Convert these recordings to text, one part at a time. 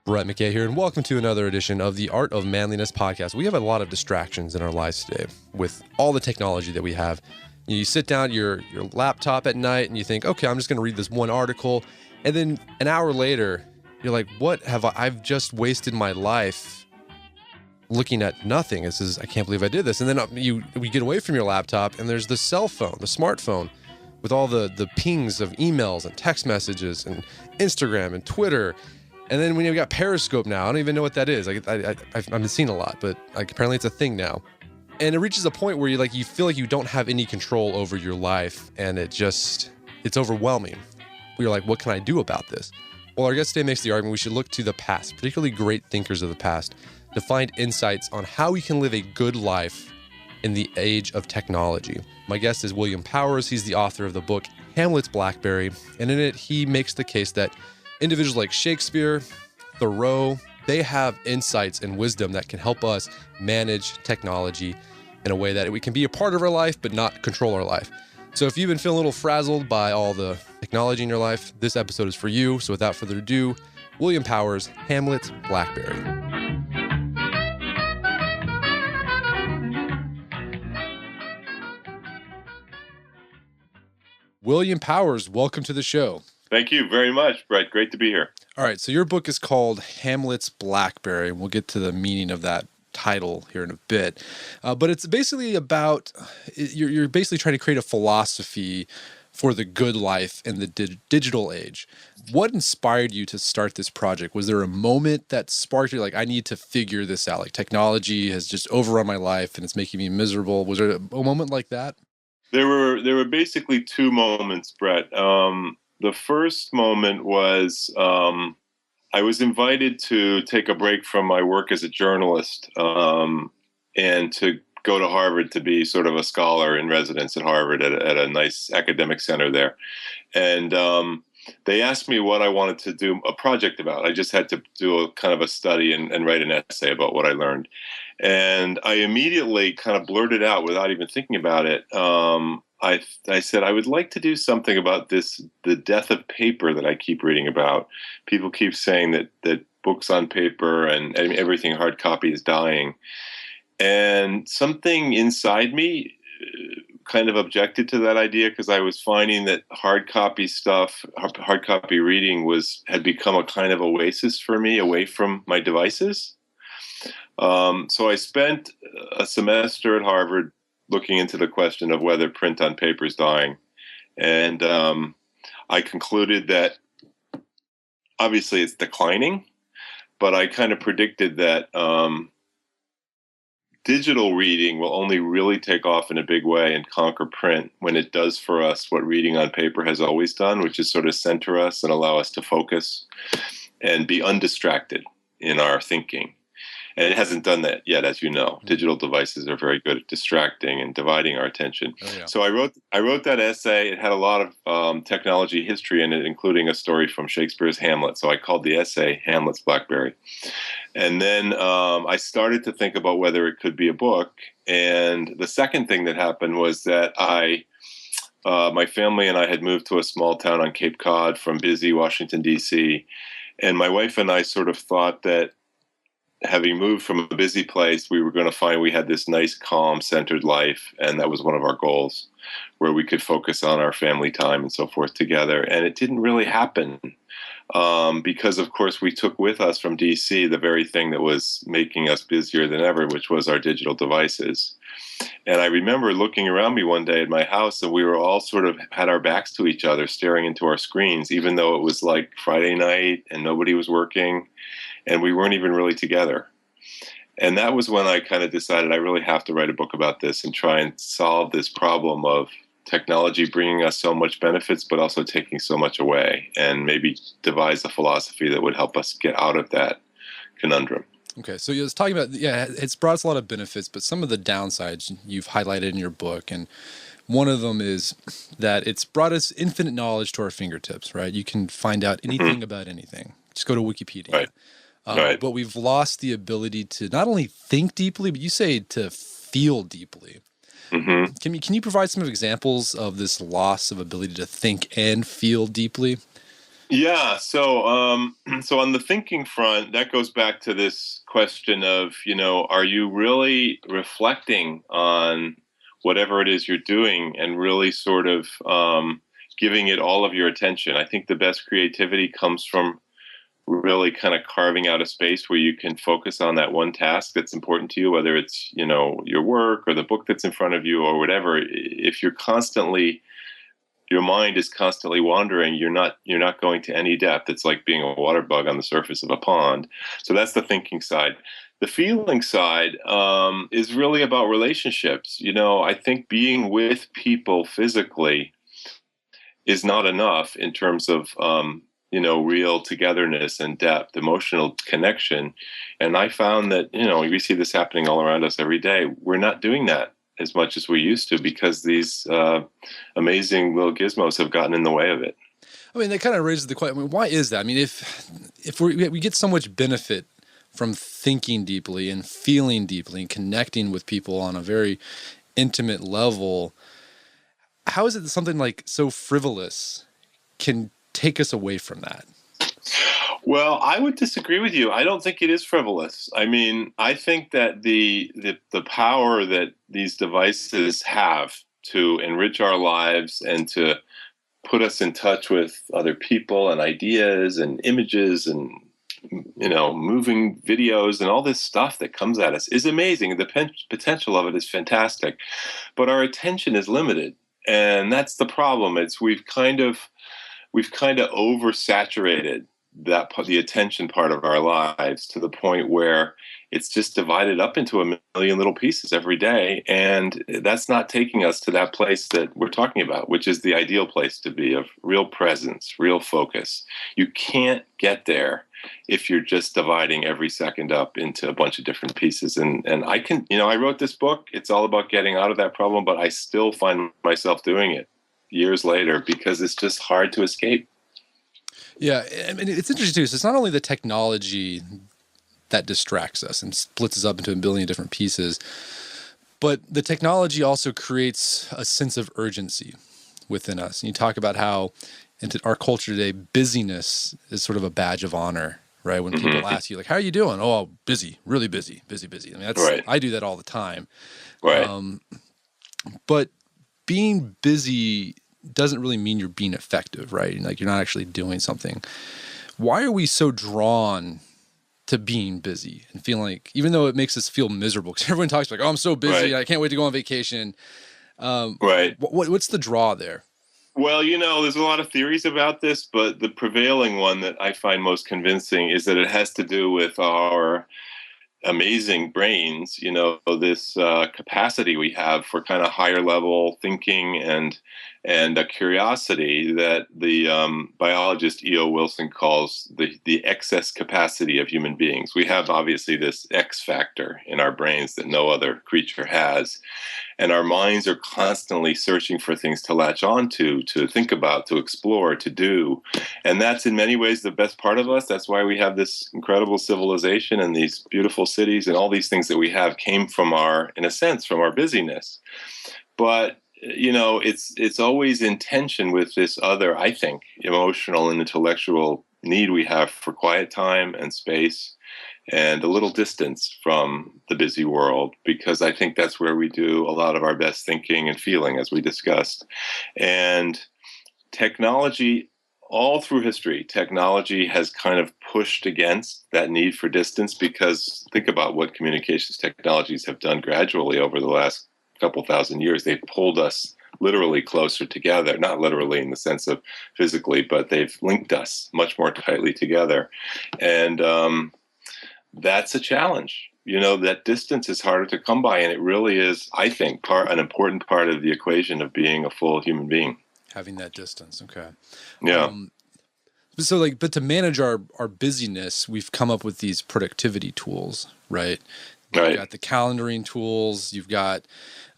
Brett McKay here, and welcome to another edition of the Art of Manliness podcast. We have a lot of distractions in our lives today with all the technology that we have. You sit down at your laptop at night and you think, okay, I'm just going to read this one article. And then an hour later, you're like, what have I've just wasted my life looking at nothing. This is, I can't believe I did this. And then we get away from your laptop and there's the cell phone, the smartphone with all the pings of emails and text messages and Instagram and Twitter. And then when you've got Periscope now, I don't even know what that is. I've been seeing a lot, but apparently it's a thing now. And it reaches a point where you feel like you don't have any control over your life, and it's overwhelming. You're like, what can I do about this? Well, our guest today makes the argument we should look to the past, particularly great thinkers of the past, to find insights on how we can live a good life in the age of technology. My guest is William Powers. He's the author of the book Hamlet's Blackberry, and in it he makes the case that individuals like Shakespeare, Thoreau, they have insights and wisdom that can help us manage technology in a way that we can be a part of our life but not control our life. So if you've been feeling a little frazzled by all the technology in your life, this episode is for you. So without further ado, William Powers, Hamlet's Blackberry. William Powers, welcome to the show. Thank you very much, Brett. Great to be here. All right, so your book is called Hamlet's Blackberry. We'll get to the meaning of that title here in a bit. But it's basically about, you're basically trying to create a philosophy for the good life in the digital age. What inspired you to start this project? Was there a moment that sparked you, like, I need to figure this out? Like, technology has just overrun my life and it's making me miserable. Was there a moment like that? There were basically two moments, Brett. The first moment was I was invited to take a break from my work as a journalist and to go to Harvard to be sort of a scholar in residence at Harvard at a nice academic center there. And they asked me what I wanted to do a project about. I just had to do a kind of a study and write an essay about what I learned. And I immediately kind of blurted out without even thinking about it. I said, I would like to do something about the death of paper that I keep reading about. People keep saying that books on paper and everything hard copy is dying. And something inside me kind of objected to that idea because I was finding that hard copy reading had become a kind of oasis for me away from my devices. So I spent a semester at Harvard looking into the question of whether print on paper is dying. And I concluded that obviously it's declining, but I kind of predicted that digital reading will only really take off in a big way and conquer print when it does for us what reading on paper has always done, which is sort of center us and allow us to focus and be undistracted in our thinking. And it hasn't done that yet, as you know. Digital devices are very good at distracting and dividing our attention. Oh, yeah. So I wrote that essay. It had a lot of technology history in it, including a story from Shakespeare's Hamlet. So I called the essay Hamlet's Blackberry. And then I started to think about whether it could be a book. And the second thing that happened was that my family and I had moved to a small town on Cape Cod from busy Washington, D.C. And my wife and I sort of thought that having moved from a busy place, we were going to find we had this nice, calm, centered life. And that was one of our goals, where we could focus on our family time and so forth together. And it didn't really happen because, of course, we took with us from DC the very thing that was making us busier than ever, which was our digital devices. And I remember looking around me one day at my house, and we were all sort of had our backs to each other, staring into our screens, even though it was like Friday night and nobody was working. And we weren't even really together. And that was when I kind of decided I really have to write a book about this and try and solve this problem of technology bringing us so much benefits, but also taking so much away, and maybe devise a philosophy that would help us get out of that conundrum. Okay, so you was talking about, it's brought us a lot of benefits, but some of the downsides you've highlighted in your book, and one of them is that it's brought us infinite knowledge to our fingertips, right? You can find out anything about anything. Just go to Wikipedia. Right. Right. But we've lost the ability to not only think deeply, but you say to feel deeply. Mm-hmm. Can you provide some examples of this loss of ability to think and feel deeply? Yeah. So on the thinking front, that goes back to this question of, are you really reflecting on whatever it is you're doing and really sort of giving it all of your attention? I think the best creativity comes from really kind of carving out a space where you can focus on that one task that's important to you, whether it's, your work or the book that's in front of you or whatever. If your mind is constantly wandering, you're not going to any depth. It's like being a water bug on the surface of a pond. So that's the thinking side. The feeling side is really about relationships. I think being with people physically is not enough in terms of real togetherness and depth, emotional connection. And I found that we see this happening all around us every day. We're not doing that as much as we used to because these amazing little gizmos have gotten in the way of it. I mean, that kind of raises the question. I mean, why is that? I mean, if we get so much benefit from thinking deeply and feeling deeply and connecting with people on a very intimate level, how is it that something like so frivolous can take us away from that? Well, I would disagree with you. I don't think it is frivolous. I mean, I think that the power that these devices have to enrich our lives and to put us in touch with other people and ideas and images and moving videos and all this stuff that comes at us is amazing. The potential of it is fantastic, but our attention is limited, and that's the problem. We've kind of oversaturated the attention part of our lives to the point where it's just divided up into a million little pieces every day, and that's not taking us to that place that we're talking about, which is the ideal place to be, of real presence, real focus. You can't get there if you're just dividing every second up into a bunch of different pieces. And I wrote this book. It's all about getting out of that problem, but I still find myself doing it years later because it's just hard to escape. Yeah, I mean, it's interesting too. So it's not only the technology that distracts us and splits us up into a billion different pieces, but the technology also creates a sense of urgency within us. And you talk about how in our culture today, busyness is sort of a badge of honor, right? When people ask you, like, how are you doing? Oh, busy, really busy, busy, busy. I mean, Right. I do that all the time. Right. But being busy doesn't really mean you're being effective, right? Like, you're not actually doing something. Why are we so drawn to being busy and feeling like, even though it makes us feel miserable, because everyone talks like, oh, I'm so busy, Right. I can't wait to go on vacation. Right. What's the draw there? Well, there's a lot of theories about this, but the prevailing one that I find most convincing is that it has to do with our amazing brains, this capacity we have for kind of higher level thinking and a curiosity that the biologist E.O. Wilson calls the excess capacity of human beings. We have obviously this X factor in our brains that no other creature has. And our minds are constantly searching for things to latch onto, to think about, to explore, to do. And that's in many ways the best part of us. That's why we have this incredible civilization and these beautiful cities, and all these things that we have came from in a sense, from our busyness. But it's always in tension with this other, I think, emotional and intellectual need we have for quiet time and space and a little distance from the busy world, because I think that's where we do a lot of our best thinking and feeling, as we discussed. And technology, all through history, technology has kind of pushed against that need for distance, because think about what communications technologies have done gradually over the last couple thousand years. They've pulled us literally closer together, not literally in the sense of physically, but they've linked us much more tightly together. And that's a challenge. That distance is harder to come by, and it really is, I think, an important part of the equation of being a full human being. Having that distance. Okay. Yeah. But to manage our busyness, we've come up with these productivity tools, right? You've got the calendaring tools. You've got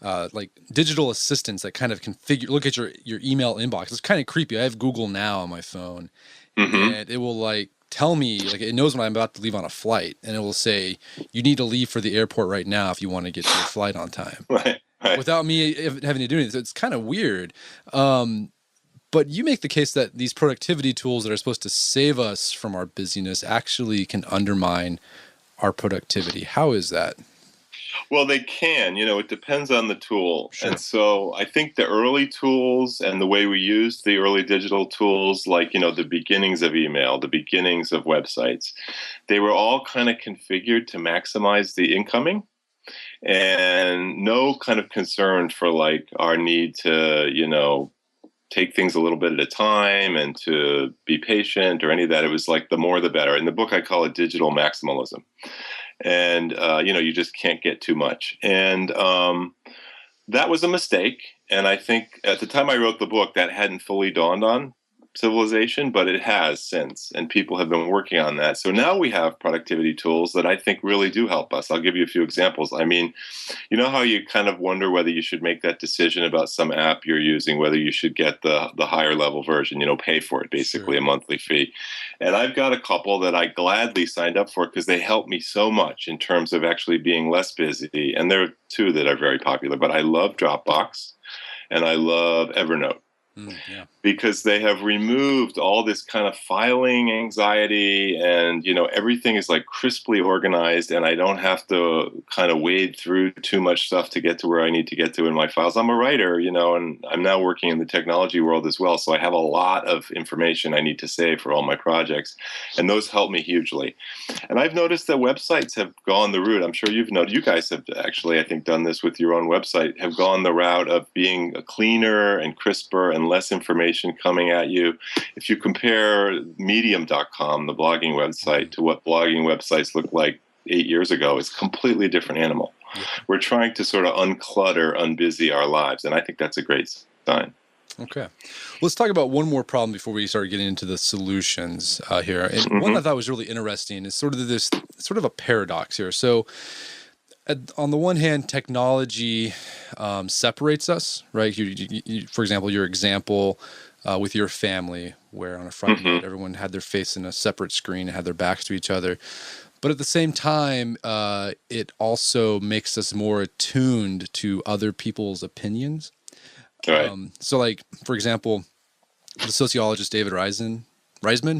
like digital assistants that kind of look at your email inbox. It's kind of creepy. I have Google Now on my phone, and it will like tell me, like, it knows when I'm about to leave on a flight, and it will say, you need to leave for the airport right now if you want to get to your flight on time. Right. Without me having to do anything. So it's kind of weird. But you make the case that these productivity tools that are supposed to save us from our busyness actually can undermine our productivity. How is that? Well, they can, it depends on the tool. Sure. And so I think the early tools and the way we used the early digital tools, like, the beginnings of email, the beginnings of websites, they were all kind of configured to maximize the incoming and no kind of concern for like our need to, take things a little bit at a time and to be patient or any of that. It was like the more the better. In the book, I call it digital maximalism. And, you just can't get too much. And that was a mistake. And I think at the time I wrote the book, that hadn't fully dawned on civilization, but it has since. And people have been working on that. So now we have productivity tools that I think really do help us. I'll give you a few examples. I mean, you know how you kind of wonder whether you should make that decision about some app you're using, whether you should get the higher level version, pay for it, basically a monthly fee. And I've got a couple that I gladly signed up for because they help me so much in terms of actually being less busy. And there are two that are very popular, but I love Dropbox and I love Evernote. Because they have removed all this kind of filing anxiety and, everything is like crisply organized and I don't have to kind of wade through too much stuff to get to where I need to get to in my files. I'm a writer, and I'm now working in the technology world as well. So I have a lot of information I need to save for all my projects and those help me hugely. And I've noticed that websites have gone the route. I'm sure you guys have actually, I think, done this with your own website, have gone the route of being cleaner and crisper and less information coming at you. If you compare medium.com, the blogging website, to what blogging websites looked like 8 years ago, it's a completely different animal. We're trying to sort of unclutter, unbusy our lives, and I think that's a great sign. Okay. Let's talk about one more problem before we start getting into the solutions here. And one I thought was really interesting is sort of a paradox here. So on the one hand, technology separates us, right? For example, your example with your family, where on a Friday night, everyone had their face in a separate screen and had their backs to each other. But at the same time, it also makes us more attuned to other people's opinions. Right. So, like, for example, the sociologist David Reisman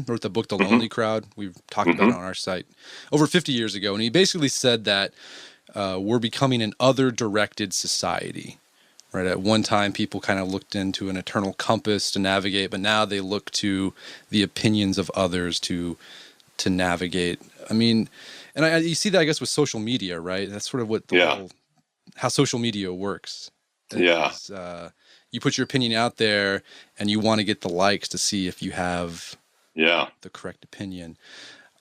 wrote the book The Lonely Crowd. We've talked about it on our site over 50 years ago. And he basically said that we're becoming an other-directed society. Right. At one time, people kind of looked into an eternal compass to navigate, but now they look to the opinions of others to navigate. I mean, and you see that, I guess, with social media, right? That's sort of what how social media works. It's, you put your opinion out there, and you want to get the likes to see if you have the correct opinion.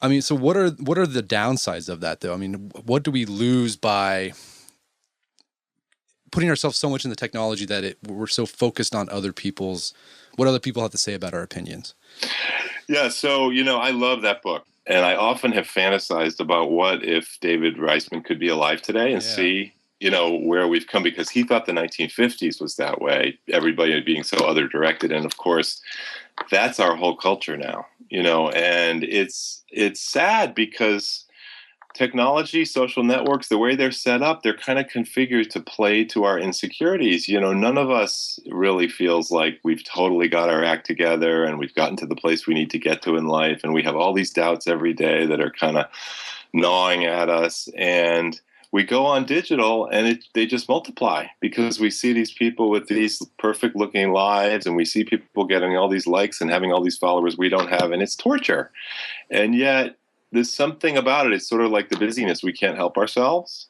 I mean, so what are the downsides of that, though? I mean, what do we lose by putting ourselves so much in the technology that we're so focused on what other people have to say about our opinions? Yeah, so, I love that book. And I often have fantasized about what if David Reisman could be alive today and see, where we've come, because he thought the 1950s was that way, everybody being so other-directed. And, of course, that's our whole culture now, and it's sad because technology, social networks, the way they're set up, they're kind of configured to play to our insecurities. None of us really feels like we've totally got our act together and we've gotten to the place we need to get to in life. And we have all these doubts every day that are kind of gnawing at us. And we go on digital and they just multiply because we see these people with these perfect looking lives and we see people getting all these likes and having all these followers we don't have. And it's torture. And yet, there's something about it. It's sort of like the busyness. We can't help ourselves.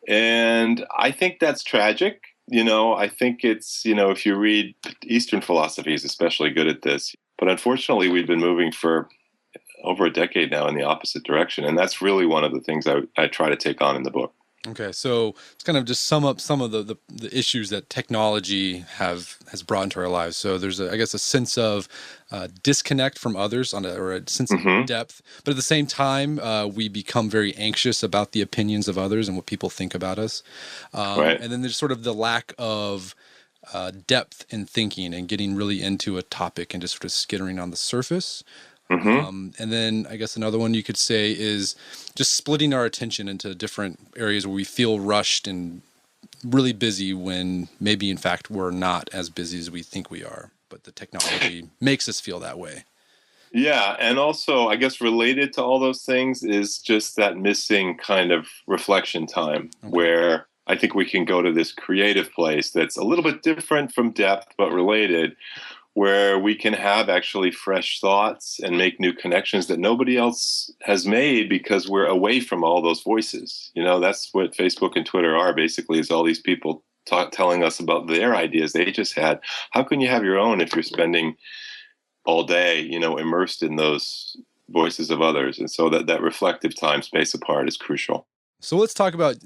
And I think that's tragic. I think it's, if you read Eastern philosophy is especially good at this. But unfortunately, we've been moving for over a decade now in the opposite direction. And that's really one of the things I try to take on in the book. Okay, so let's kind of just sum up some of the issues that technology has brought into our lives. So there's, I guess, a sense of disconnect from others or a sense of depth. But at the same time, we become very anxious about the opinions of others and what people think about us. And then there's sort of the lack of depth in thinking and getting really into a topic and just sort of skittering on the surface. And then I guess another one you could say is just splitting our attention into different areas where we feel rushed and really busy when maybe, in fact, we're not as busy as we think we are. but the technology makes us feel that way. Yeah, and also, I guess related to all those things is just that missing kind of reflection time where I think we can go to this creative place that's a little bit different from depth, but related, where we can have actually fresh thoughts and make new connections that nobody else has made because we're away from all those voices. You know, that's what Facebook and Twitter are basically, is all these people telling us about their ideas they just had. How can you have your own if you're spending all day, you know, immersed in those voices of others? And so that reflective time, space apart, is crucial. So let's talk about,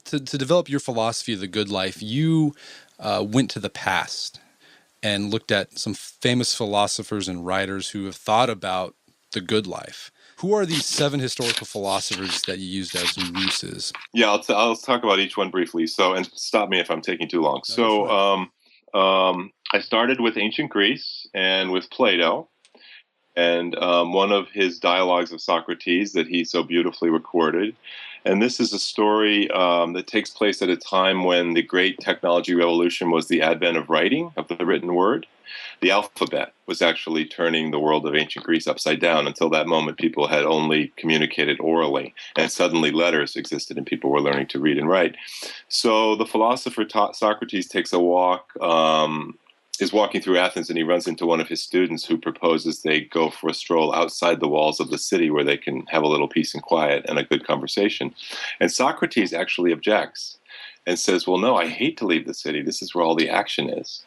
to develop your philosophy of the good life, you went to the past and looked at some famous philosophers and writers who have thought about the good life. Who are these 7 historical philosophers that you used as muses? Yeah, I'll talk about each one briefly. So, and stop me if I'm taking too long. I started with ancient Greece and with Plato, and one of his dialogues of Socrates that he so beautifully recorded. And this is a story that takes place at a time when the great technology revolution was the advent of writing, of the written word. The alphabet was actually turning the world of ancient Greece upside down. Until that moment, people had only communicated orally, and suddenly letters existed and people were learning to read and write. So the philosopher Socrates takes a walk, is walking through Athens, and he runs into one of his students who proposes they go for a stroll outside the walls of the city where they can have a little peace and quiet and a good conversation. And Socrates actually objects and says, well, no, I hate to leave the city. This is where all the action is.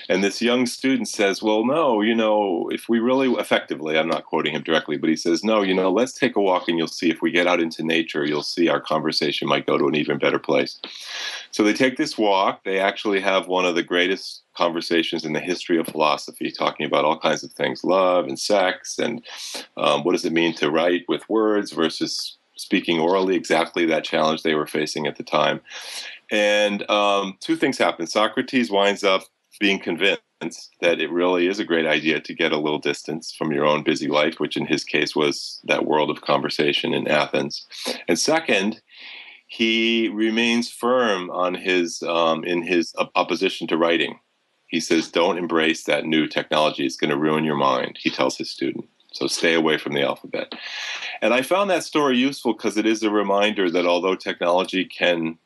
And this young student says, well, no, you know, if we really effectively, I'm not quoting him directly, but he says, no, you know, let's take a walk and you'll see if we get out into nature, you'll see our conversation might go to an even better place. So they take this walk. They actually have one of the greatest conversations in the history of philosophy, talking about all kinds of things, love and sex, and what does it mean to write with words versus speaking orally, exactly that challenge they were facing at the time. And 2 things happen. Socrates winds up being convinced that it really is a great idea to get a little distance from your own busy life, which in his case was that world of conversation in Athens. And second, he remains firm on his in his opposition to writing. He says, don't embrace that new technology. It's going to ruin your mind, he tells his student. So stay away from the alphabet. And I found that story useful because it is a reminder that although technology can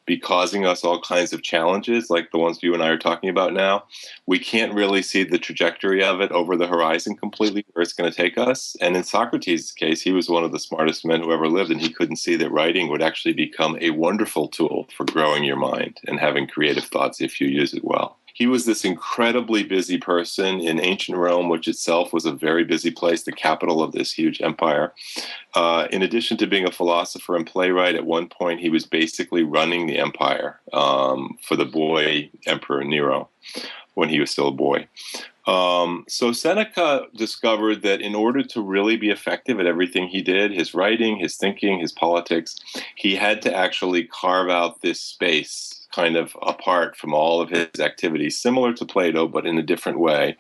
be causing us all kinds of challenges like the ones you and I are talking about now, we can't really see the trajectory of it over the horizon completely, where it's going to take us. And in Socrates' case, he was one of the smartest men who ever lived, and he couldn't see that writing would actually become a wonderful tool for growing your mind and having creative thoughts if you use it well. He was this incredibly busy person in ancient Rome, which itself was a very busy place, the capital of this huge empire. In addition to being a philosopher and playwright, at one point he was basically running the empire for the boy Emperor Nero when he was still a boy. So Seneca discovered that in order to really be effective at everything he did, his writing, his thinking, his politics, he had to actually carve out this space kind of apart from all of his activities, similar to Plato, but in a different way.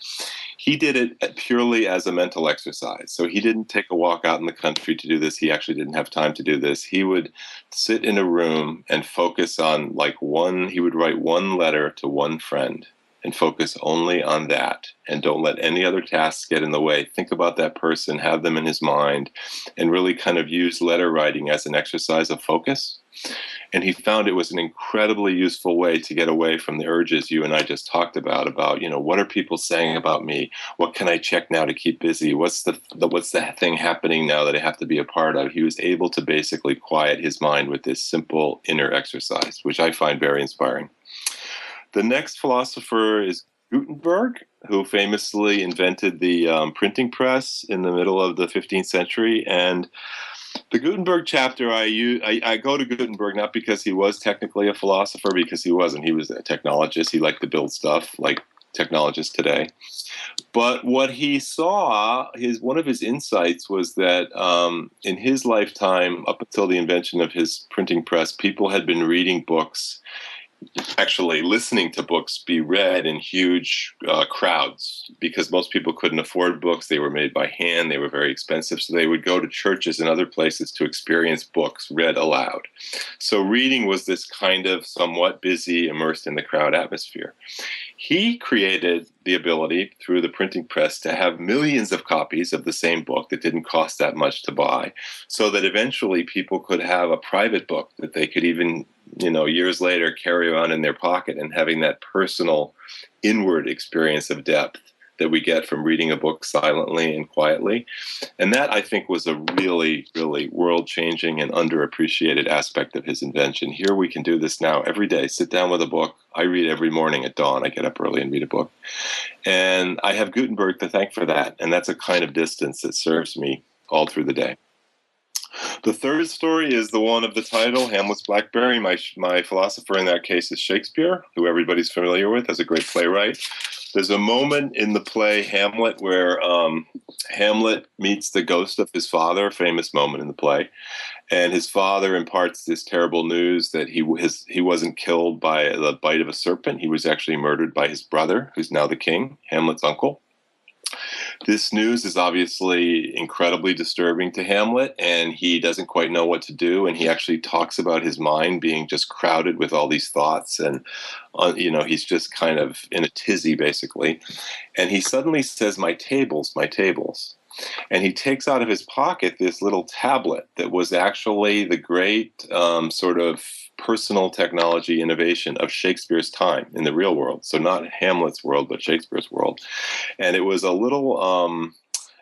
He did it purely as a mental exercise. So he didn't take a walk out in the country to do this. He actually didn't have time to do this. He would sit in a room and focus on he would write one letter to one friend and focus only on that, and don't let any other tasks get in the way. Think about that person, have them in his mind, and really kind of use letter writing as an exercise of focus. And he found it was an incredibly useful way to get away from the urges you and I just talked about, you know, what are people saying about me? What can I check now to keep busy? What's the thing happening now that I have to be a part of? He was able to basically quiet his mind with this simple inner exercise, which I find very inspiring. The next philosopher is Gutenberg, who famously invented the printing press in the middle of the 15th century. And the Gutenberg chapter, I go to Gutenberg not because he was technically a philosopher, because he wasn't. He was a technologist. He liked to build stuff like technologists today. But what he saw, one of his insights was that in his lifetime, up until the invention of his printing press, people had been reading books actually listening to books be read in huge crowds, because most people couldn't afford books. They were made by hand. They were very expensive. So they would go to churches and other places to experience books read aloud. So reading was this kind of somewhat busy, immersed in the crowd atmosphere. He created the ability through the printing press to have millions of copies of the same book that didn't cost that much to buy, so that eventually people could have a private book that they could even, years later carry around in their pocket, and having that personal inward experience of depth that we get from reading a book silently and quietly. And that, I think, was a really, really world-changing and underappreciated aspect of his invention. Here we can do this now every day. Sit down with a book. I read every morning at dawn. I get up early and read a book. And I have Gutenberg to thank for that. And that's a kind of distance that serves me all through the day. The third story is the one of the title, Hamlet's Blackberry. My philosopher in that case is Shakespeare, who everybody's familiar with as a great playwright. There's a moment in the play Hamlet where Hamlet meets the ghost of his father, a famous moment in the play. And his father imparts this terrible news that he wasn't killed by the bite of a serpent. He was actually murdered by his brother, who's now the king, Hamlet's uncle. This news is obviously incredibly disturbing to Hamlet, and he doesn't quite know what to do. And he actually talks about his mind being just crowded with all these thoughts. And, he's just kind of in a tizzy, basically. And he suddenly says, "My tables, my tables." And he takes out of his pocket this little tablet that was actually the great sort of personal technology innovation of Shakespeare's time in the real world. So not Hamlet's world, but Shakespeare's world. And it was a little,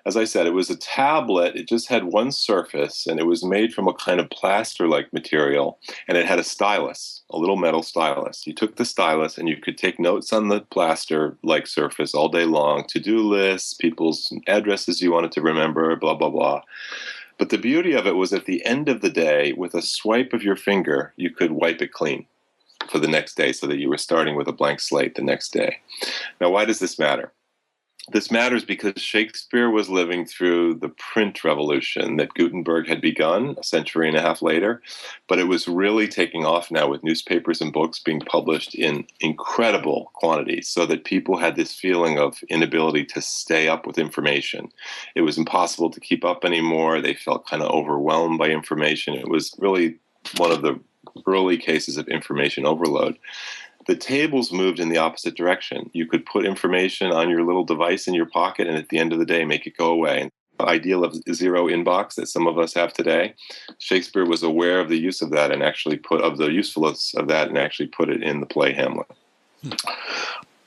as I said, it was a tablet. It just had one surface, and it was made from a kind of plaster-like material. And it had a stylus, a little metal stylus. You took the stylus, and you could take notes on the plaster-like surface all day long, to-do lists, people's addresses you wanted to remember, blah, blah, blah. But the beauty of it was at the end of the day, with a swipe of your finger, you could wipe it clean for the next day, so that you were starting with a blank slate the next day. Now, why does this matter? This matters because Shakespeare was living through the print revolution that Gutenberg had begun a century and a half later, but it was really taking off now with newspapers and books being published in incredible quantities, so that people had this feeling of inability to stay up with information. It was impossible to keep up anymore. They felt kind of overwhelmed by information. It was really one of the early cases of information overload. The tables moved in the opposite direction. You could put information on your little device in your pocket, and at the end of the day, make it go away. And the ideal of zero inbox that some of us have today, Shakespeare was aware of the use of that, and actually put it in the play Hamlet.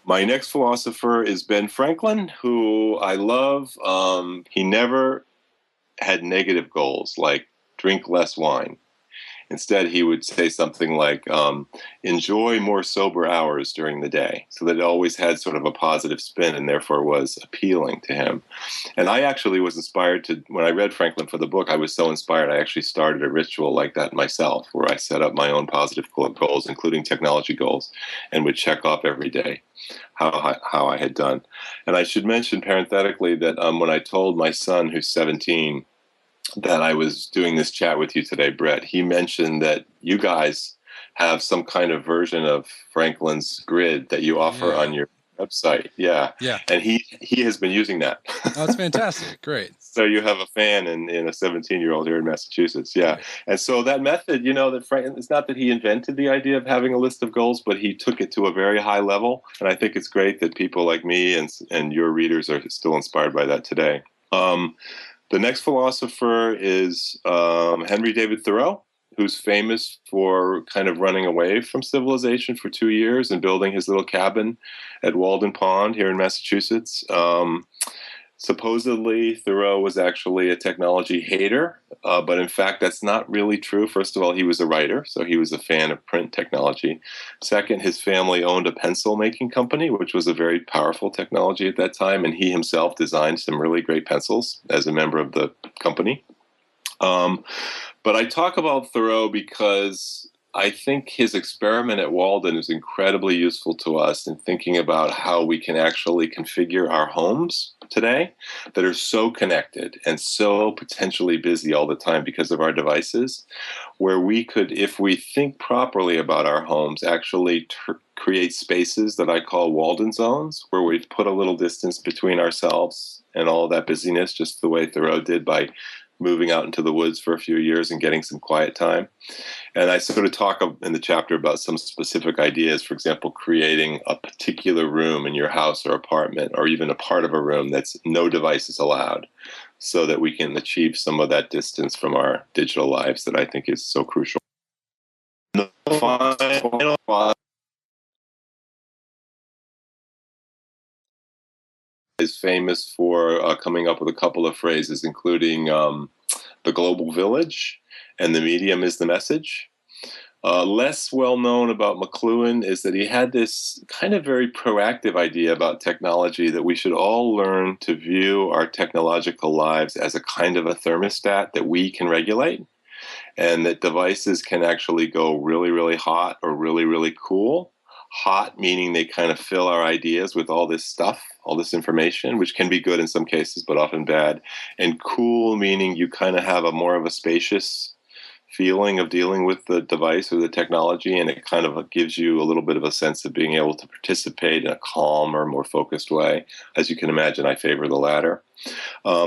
My next philosopher is Ben Franklin, who I love. He never had negative goals like drink less wine. Instead, he would say something like, enjoy more sober hours during the day. So that it always had sort of a positive spin, and therefore was appealing to him. And I actually was inspired when I read Franklin for the book, I was so inspired, I actually started a ritual like that myself, where I set up my own positive goals, including technology goals, and would check off every day how I had done. And I should mention parenthetically that when I told my son, who's 17, that I was doing this chat with you today, Brett, he mentioned that you guys have some kind of version of Franklin's grid that you offer on your website. Yeah. And he has been using that. Oh, that's fantastic. Great. So you have a fan in a 17-year-old here in Massachusetts. Yeah. Right. And so that method, that Franklin, it's not that he invented the idea of having a list of goals, but he took it to a very high level. And I think it's great that people like me and your readers are still inspired by that today. The next philosopher is Henry David Thoreau, who's famous for kind of running away from civilization for 2 years and building his little cabin at Walden Pond here in Massachusetts. Supposedly, Thoreau was actually a technology hater, but in fact, that's not really true. First of all, he was a writer, so he was a fan of print technology. Second, his family owned a pencil-making company, which was a very powerful technology at that time, and he himself designed some really great pencils as a member of the company. But I talk about Thoreau because I think his experiment at Walden is incredibly useful to us in thinking about how we can actually configure our homes today that are so connected and so potentially busy all the time because of our devices, where we could, if we think properly about our homes, actually create spaces that I call Walden zones, where we've put a little distance between ourselves and all that busyness, just the way Thoreau did by moving out into the woods for a few years and getting some quiet time. And I sort of talk in the chapter about some specific ideas, for example, creating a particular room in your house or apartment, or even a part of a room that's no devices allowed, so that we can achieve some of that distance from our digital lives that I think is so crucial. The final is famous for coming up with a couple of phrases, including the global village and the medium is the message. Less well known about McLuhan is that he had this kind of very proactive idea about technology, that we should all learn to view our technological lives as a kind of a thermostat that we can regulate, and that devices can actually go really, really hot or really, really cool. Hot meaning they kind of fill our ideas with all this stuff, all this information, which can be good in some cases, but often bad. And cool meaning you kind of have a more of a spacious feeling of dealing with the device or the technology, and it kind of gives you a little bit of a sense of being able to participate in a calmer, more focused way. As you can imagine, I favor the latter.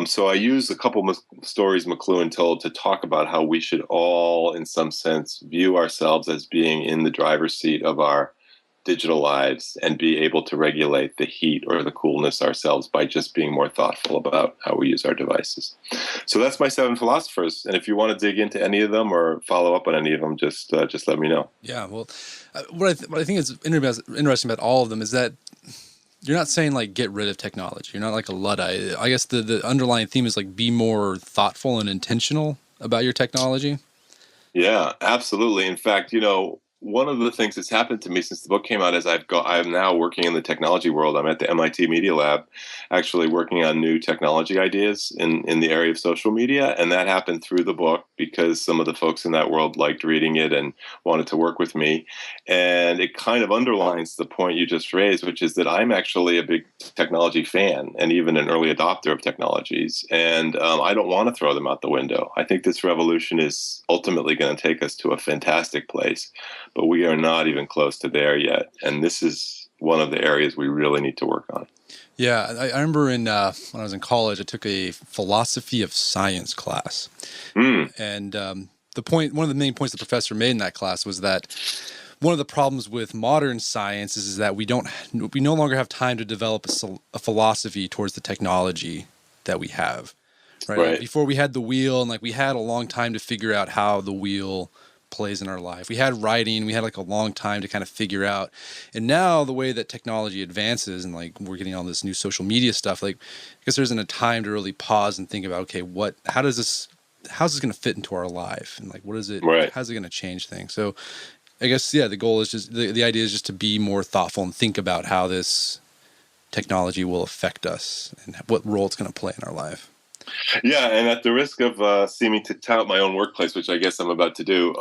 So I use a couple of stories McLuhan told to talk about how we should all, in some sense, view ourselves as being in the driver's seat of our digital lives and be able to regulate the heat or the coolness ourselves by just being more thoughtful about how we use our devices. So that's my 7 philosophers. And if you want to dig into any of them or follow up on any of them, just let me know. Yeah, well, what I think is interesting about all of them is that you're not saying like get rid of technology. You're not like a Luddite. I guess the underlying theme is like be more thoughtful and intentional about your technology. Yeah, absolutely. In fact, one of the things that's happened to me since the book came out is I'm now working in the technology world. I'm at the MIT Media Lab, actually working on new technology ideas in the area of social media. And that happened through the book because some of the folks in that world liked reading it and wanted to work with me. And it kind of underlines the point you just raised, which is that I'm actually a big technology fan and even an early adopter of technologies. And I don't want to throw them out the window. I think this revolution is ultimately going to take us to a fantastic place, but we are not even close to there yet. And this is one of the areas we really need to work on. Yeah, I remember when I was in college, I took a philosophy of science class. And one of the main points the professor made in that class was that one of the problems with modern science is that we no longer have time to develop a philosophy towards the technology that we have. Right? Before we had the wheel, and like we had a long time to figure out how the wheel plays in our life. We had writing, we had like a long time to kind of figure out. And now the way that technology advances and like we're getting all this new social media stuff, like I guess there isn't a time to really pause and think about, okay, how's this going to fit into our life? And like, how's it going to change things? So I guess, yeah, the goal is just, the idea is just to be more thoughtful and think about how this technology will affect us and what role it's going to play in our life. Yeah, and at the risk of seeming to tout my own workplace, which I guess I'm about to do,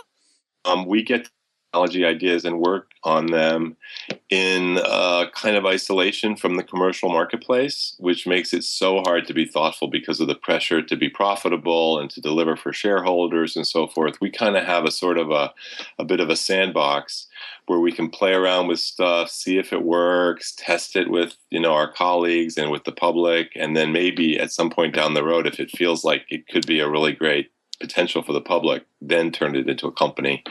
we get technology ideas and work on them in kind of isolation from the commercial marketplace, which makes it so hard to be thoughtful because of the pressure to be profitable and to deliver for shareholders and so forth. We kind of have a sort of a bit of a sandbox where we can play around with stuff, see if it works, test it with our colleagues and with the public, and then maybe at some point down the road, if it feels like it could be a really great potential for the public, then turn it into a company.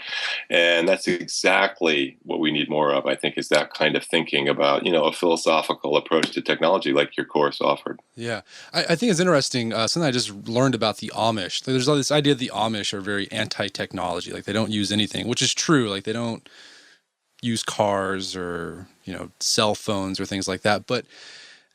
And that's exactly what we need more of, I think, is that kind of thinking about, a philosophical approach to technology like your course offered. Yeah. I think it's interesting. Something I just learned about the Amish. There's all this idea that the Amish are very anti-technology. Like they don't use anything, which is true. Like they don't use cars or, cell phones or things like that. But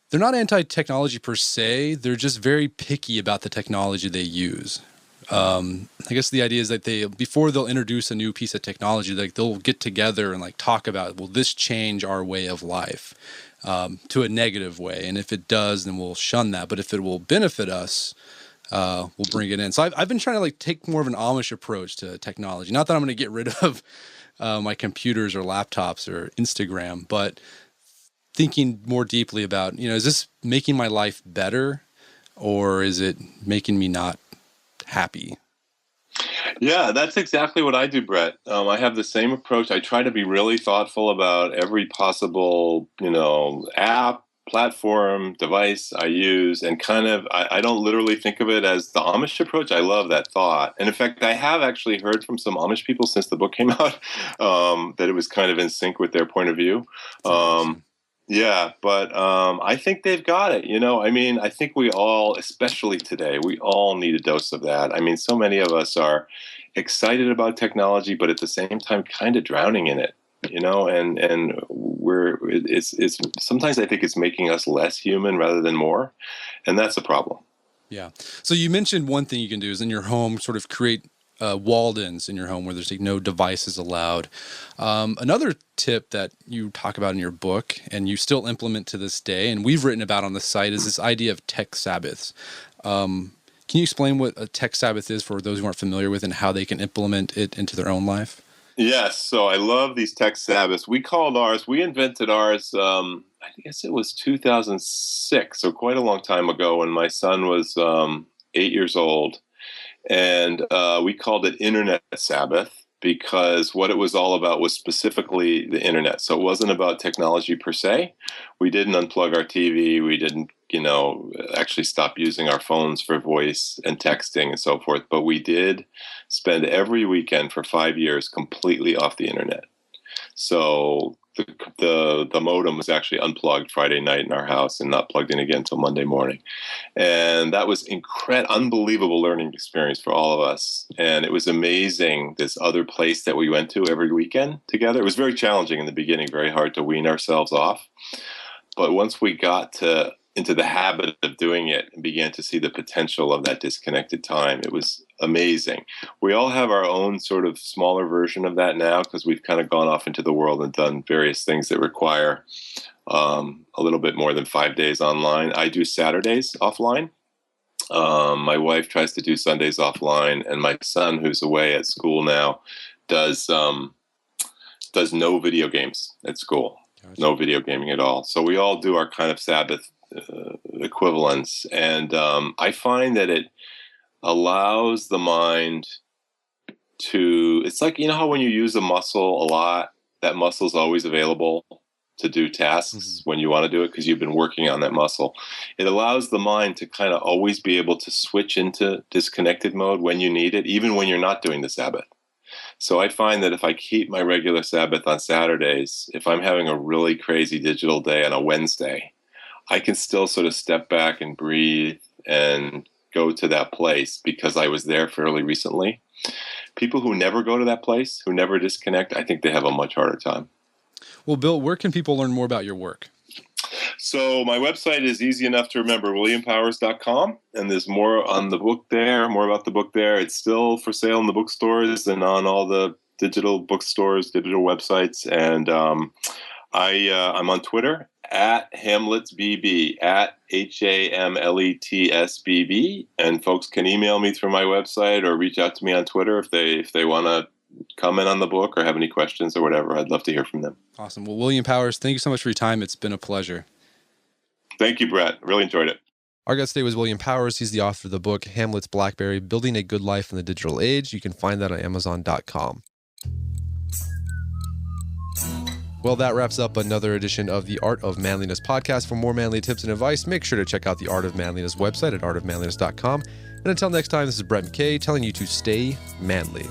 they're not anti-technology per se. They're just very picky about the technology they use. I guess the idea is that before they'll introduce a new piece of technology, like they'll get together and like talk about, will this change our way of life to a negative way? And if it does, then we'll shun that. But if it will benefit us, will bring it in. So I've been trying to like take more of an Amish approach to technology. Not that I'm going to get rid of my computers or laptops or Instagram, but thinking more deeply about, is this making my life better or is it making me not happy? Yeah, that's exactly what I do, Brett. I have the same approach. I try to be really thoughtful about every possible, app, platform, device I use, and I don't literally think of it as the Amish approach. I love that thought. And in fact, I have actually heard from some Amish people since the book came out that it was kind of in sync with their point of view. Yeah, but I think they've got it. I think we all, especially today, we all need a dose of that. I mean, so many of us are excited about technology, but at the same time, kind of drowning in it. And it's sometimes I think it's making us less human rather than more, and that's a problem. Yeah. So you mentioned one thing you can do is in your home, sort of create walled-ins in your home where there's like no devices allowed. Another tip that you talk about in your book and you still implement to this day, and we've written about on the site, is this idea of tech Sabbaths. Can you explain what a tech Sabbath is for those who aren't familiar with and how they can implement it into their own life? Yes. So I love these tech Sabbaths. We invented ours, I guess it was 2006, so quite a long time ago when my son was 8 years old. And we called it Internet Sabbath because what it was all about was specifically the internet. So it wasn't about technology per se. We didn't unplug our TV. We didn't, actually stop using our phones for voice and texting and so forth. But we did spend every weekend for 5 years completely off the internet. So the modem was actually unplugged Friday night in our house and not plugged in again until Monday morning. And that was unbelievable learning experience for all of us. And it was amazing, this other place that we went to every weekend together. It was very challenging in the beginning, very hard to wean ourselves off. But once we got into the habit of doing it and began to see the potential of that disconnected time, it was amazing. We all have our own sort of smaller version of that now because we've kind of gone off into the world and done various things that require a little bit more than 5 days online. I do Saturdays offline. My wife tries to do Sundays offline, and my son, who's away at school now, does no video games at school. Gotcha. No video gaming at all. So we all do our kind of Sabbath equivalents, and I find that it allows the mind to, it's like, how when you use a muscle a lot, that muscle's always available to do tasks when you want to do it because you've been working on that muscle. It allows the mind to kind of always be able to switch into disconnected mode when you need it, even when you're not doing the Sabbath. So I find that if I keep my regular Sabbath on Saturdays, if I'm having a really crazy digital day on a Wednesday, I can still sort of step back and breathe and go to that place because I was there fairly recently. People who never go to that place, who never disconnect, I think they have a much harder time. Well, Bill, where can people learn more about your work? So my website is easy enough to remember, williampowers.com, and there's more on the book there, more about the book there. It's still for sale in the bookstores and on all the digital bookstores, digital websites. And I'm on Twitter at Hamlets BB, at HAMLETSBB, and folks can email me through my website or reach out to me on Twitter if they want to comment on the book or have any questions or whatever. I'd love to hear from them. Awesome. Well, William Powers, thank you so much for your time. It's been a pleasure. Thank you, Brett. Really enjoyed it. Our guest today was William Powers. He's the author of the book Hamlet's Blackberry, Building a Good Life in the Digital Age. You can find that on Amazon.com. Well, that wraps up another edition of the Art of Manliness podcast. For more manly tips and advice, make sure to check out the Art of Manliness website at artofmanliness.com. And until next time, this is Brett McKay telling you to stay manly.